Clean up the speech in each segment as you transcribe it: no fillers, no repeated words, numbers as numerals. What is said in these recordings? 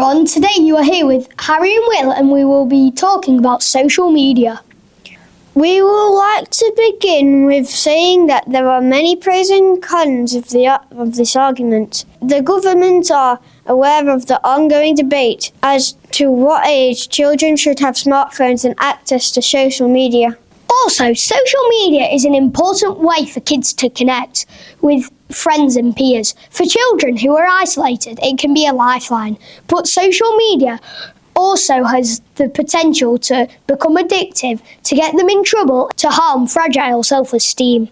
everyone, today you are here with Harry and Will and we will be talking about social media. We would like to begin with saying that there are many pros and cons of this argument. The government are aware of the ongoing debate as to what age children should have smartphones and access to social media. Also, social media is an important way for kids to connect with friends and peers. For children who are isolated, it can be a lifeline. But social media also has the potential to become addictive, to get them in trouble, to harm fragile self-esteem.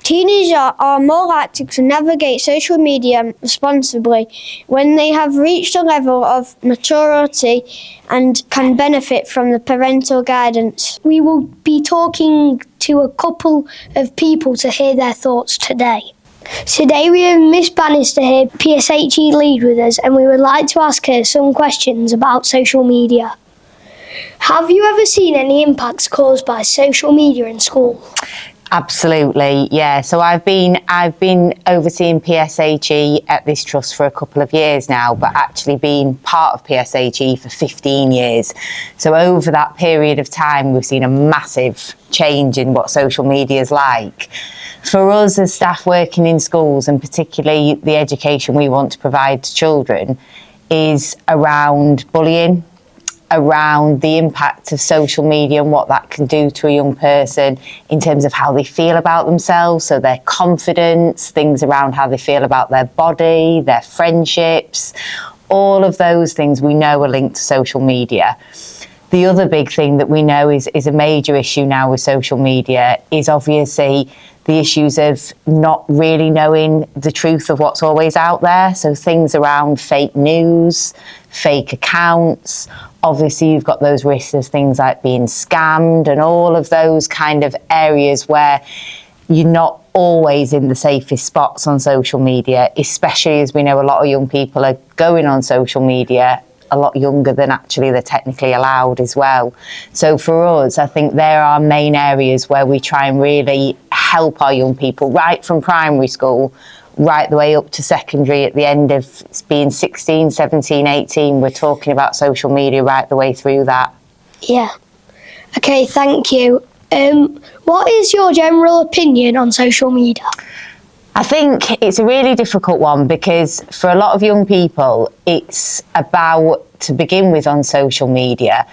Teenagers are more likely to navigate social media responsibly when they have reached a level of maturity and can benefit from the parental guidance. We will be talking to a couple of people to hear their thoughts today. Today we have Miss Bannister here, PSHE lead with us, and we would like to ask her some questions about social media. Have you ever seen any impacts caused by social media in school? Absolutely, yeah. So I've been overseeing PSHE at this trust for a couple of years now, but actually been part of PSHE for 15 years. So over that period of time, we've seen a massive change in what social media is like. For us as staff working in schools, and particularly the education we want to provide to children, is around bullying, around the impact of social media and what that can do to a young person in terms of how they feel about themselves, so their confidence, things around how they feel about their body, their friendships, all of those things we know are linked to social media. The other big thing that we know is a major issue now with social media is obviously the issues of not really knowing the truth of what's always out there. So things around fake news, fake accounts. Obviously, you've got those risks of things like being scammed and all of those kind of areas where you're not always in the safest spots on social media, especially as we know a lot of young people are going on social media a lot younger than actually they're technically allowed as well. So for us, I think there are main areas where we try and really help our young people right from primary school right the way up to secondary. At the end of being 16, 17, 18, we're talking about social media right the way through that. Yeah. Okay, thank you. What is your general opinion on social media? I think it's a really difficult one because for a lot of young people, it's about, to begin with on social media,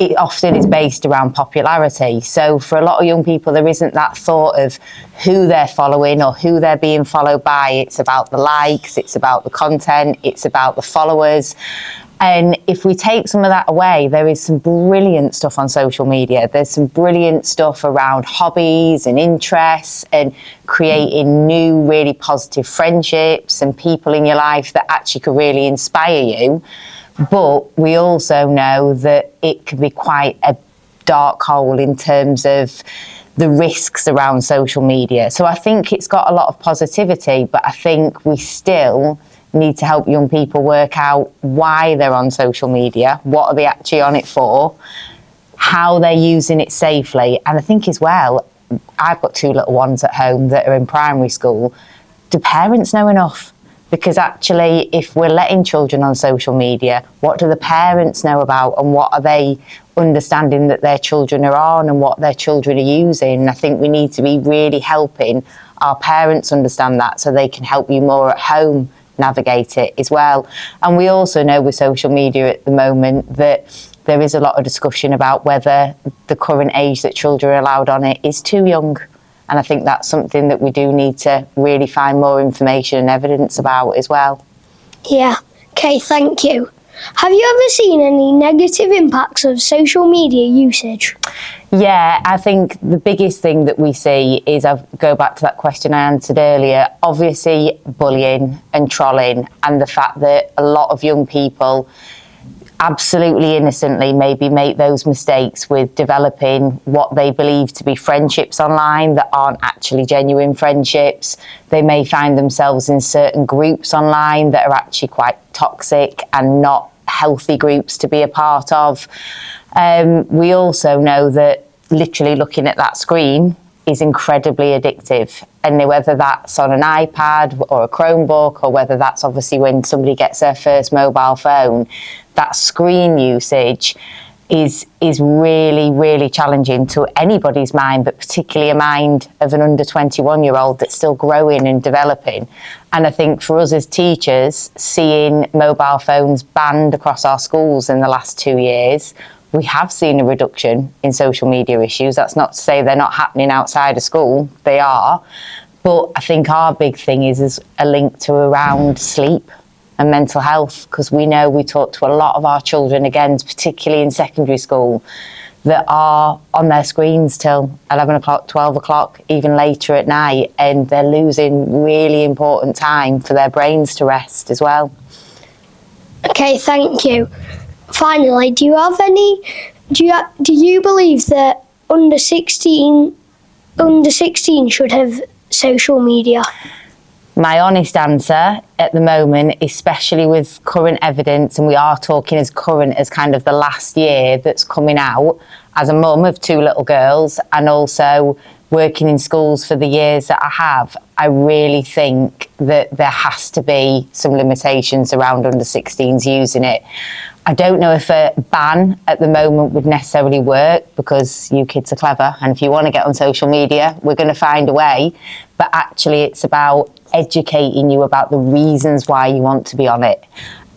it often is based around popularity. So for a lot of young people, there isn't that thought of who they're following or who they're being followed by. It's about the likes, it's about the content, it's about the followers. And if we take some of that away, there is some brilliant stuff on social media. There's some brilliant stuff around hobbies and interests and creating new, really positive friendships and people in your life that actually could really inspire you. But we also know that it can be quite a dark hole in terms of the risks around social media. So I think it's got a lot of positivity, but I think we still need to help young people work out why they're on social media, what are they actually on it for, how they're using it safely. And I think as well, I've got two little ones at home that are in primary school. Do parents know enough? Because actually, if we're letting children on social media, what do the parents know about and what are they understanding that their children are on and what their children are using? And I think we need to be really helping our parents understand that so they can help you more at home navigate it as well. And we also know with social media at the moment that there is a lot of discussion about whether the current age that children are allowed on it is too young. And I think that's something that we do need to really find more information and evidence about as well. Yeah, okay, thank you. Have you ever seen any negative impacts of social media usage? Yeah, I think the biggest thing that we see is, I'll go back to that question I answered earlier, obviously bullying and trolling, and the fact that a lot of young people absolutely innocently maybe make those mistakes with developing what they believe to be friendships online that aren't actually genuine friendships. They may find themselves in certain groups online that are actually quite toxic and not healthy groups to be a part of. We also know that literally looking at that screen is incredibly addictive, and whether that's on an iPad or a Chromebook, or whether that's obviously when somebody gets their first mobile phone, that screen usage is really, really challenging to anybody's mind, but particularly a mind of an under 21-year-old that's still growing and developing. And I think for us as teachers, seeing mobile phones banned across our schools in the last 2 years, we have seen a reduction in social media issues. That's not to say they're not happening outside of school, they are. But I think our big thing is a link to around sleep and mental health, because we know we talk to a lot of our children, again, particularly in secondary school, that are on their screens till 11 o'clock, 12 o'clock, even later at night, and they're losing really important time for their brains to rest as well. Okay, thank you. Finally, do you believe that under 16 should have social media? My honest answer at the moment, especially with current evidence, and we are talking as current as kind of the last year that's coming out, as a mum of 2 little girls and also working in schools for the years that I have, I really think that there has to be some limitations around under 16s using it. I don't know if a ban at the moment would necessarily work, because you kids are clever, and if you want to get on social media, we're going to find a way. But actually, it's about educating you about the reasons why you want to be on it.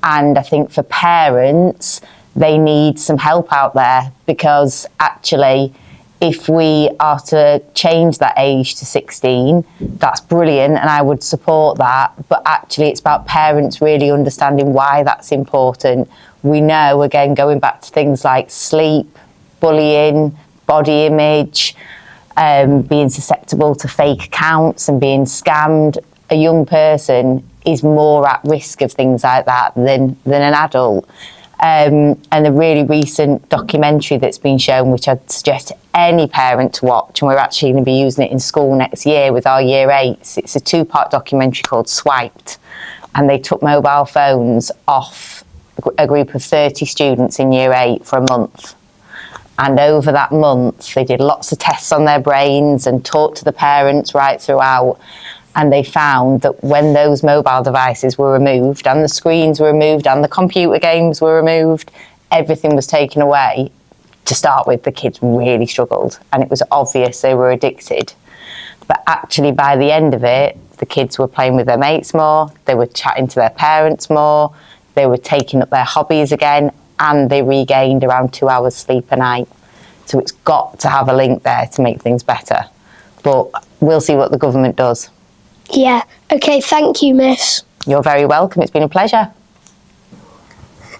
And I think for parents, they need some help out there, because actually, if we are to change that age to 16, that's brilliant, and I would support that. But actually, it's about parents really understanding why that's important. We know, again, going back to things like sleep, bullying, body image, being susceptible to fake accounts and being scammed, a young person is more at risk of things like that than an adult. And a really recent documentary that's been shown, which I'd suggest any parent to watch, and we're actually going to be using it in school next year with our year 8s. It's a 2-part documentary called Swiped, and they took mobile phones off a group of 30 students in year 8 for a month. And over that month, they did lots of tests on their brains and talked to the parents right throughout. And they found that when those mobile devices were removed, and the screens were removed, and the computer games were removed, everything was taken away. To start with, the kids really struggled, and it was obvious they were addicted. But actually, by the end of it, the kids were playing with their mates more, they were chatting to their parents more, they were taking up their hobbies again, and they regained around 2 hours sleep a night. So it's got to have a link there to make things better. But we'll see what the government does. Yeah. Okay, thank you, Miss. You're very welcome. It's been a pleasure.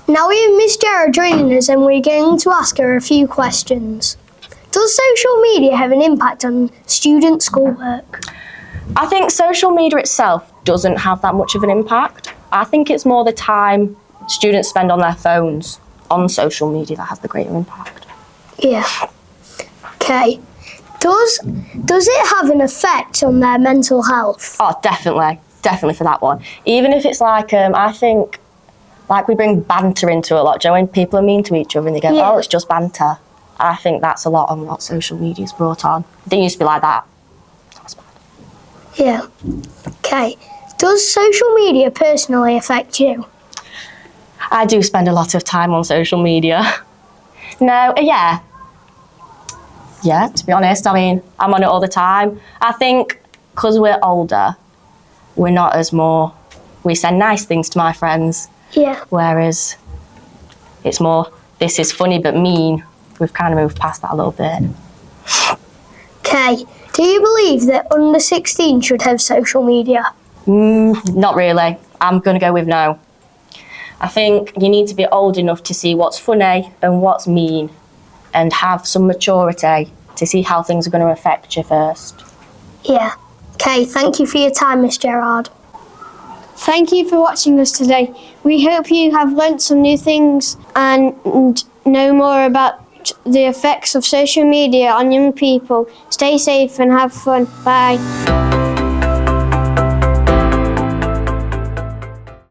Now we have Miss Jarrah joining us, and we're going to ask her a few questions. Does social media have an impact on student schoolwork? I think social media itself doesn't have that much of an impact. I think it's more the time students spend on their phones on social media that has the greater impact. Yeah. Okay. Does it have an effect on their mental health? Oh, definitely for that one. Even if it's like, I think, like we bring banter into it a lot, Joe, when people are mean to each other and they go, oh, it's just banter. I think that's a lot on what social media's brought on. It didn't used to be like that. That's bad. Yeah. Okay. Does social media personally affect you? I do spend a lot of time on social media. No, yeah. Yeah, to be honest, I mean, I'm on it all the time. I think because we're older, we're not as more, we send nice things to my friends. Yeah. Whereas it's more, this is funny but mean. We've kind of moved past that a little bit. Okay. Do you believe that under 16 should have social media? Not really. I'm going to go with no. I think you need to be old enough to see what's funny and what's mean, and have some maturity to see how things are going to affect you first. Yeah. Okay, thank you for your time, Miss Gerard. Thank you for watching us today. We hope you have learnt some new things and know more about the effects of social media on young people. Stay safe and have fun. Bye.